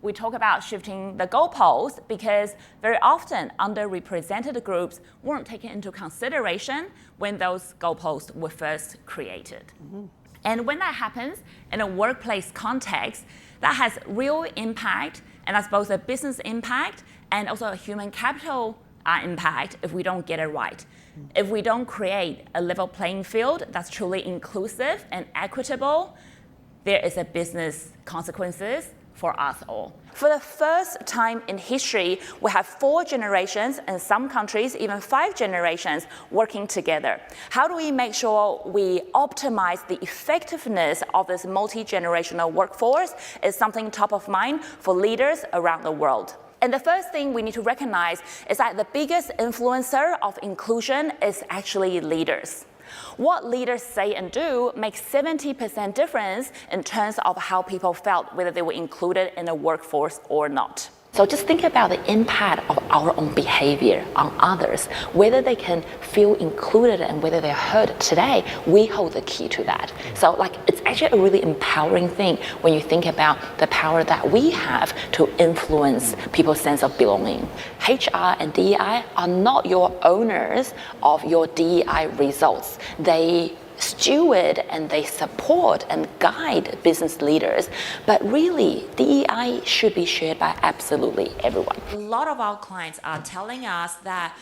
we talk about shifting the goalposts because very often underrepresented groups weren't taken into consideration when those goalposts were first created. And when that happens in a workplace context, that has real impact, and that's both a business impact and also a human capital impact if we don't get it right. If we don't create a level playing field that's truly inclusive and equitable, there is a business consequences for us all. For the first time in history, we have 4 generations, in some countries even 5 generations, working together. How do we make sure we optimize the effectiveness of this multi-generational workforce is something top of mind for leaders around the world. And the first thing we need to recognize is that the biggest influencer of inclusion is actually leaders. What leaders say and do makes 70% difference in terms of how people felt, whether they were included in the workforce or not. So just think about the impact of our own behavior on others, whether they can feel included and whether they're heard today. We hold the key to that. So it's actually a really empowering thing when you think about the power that we have to influence people's sense of belonging. HR and DEI are not your owners of your DEI results. They steward and they support and guide business leaders, but really DEI should be shared by absolutely everyone. A lot of our clients are telling us that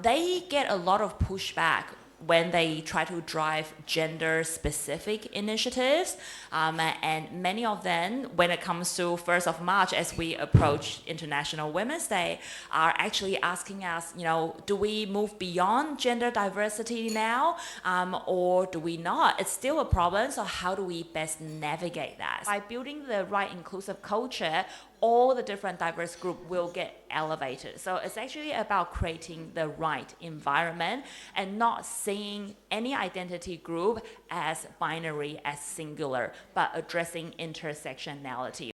they get a lot of pushback when they try to drive gender-specific initiatives, and many of them, when it comes to 1st of March, as we approach International Women's Day, are actually asking us, do we move beyond gender diversity now, or do we not? It's still a problem, so how do we best navigate that? By building the right inclusive culture, all the different diverse groups will get elevated. So it's actually about creating the right environment and not seeing any identity group as binary, as singular, but addressing intersectionality.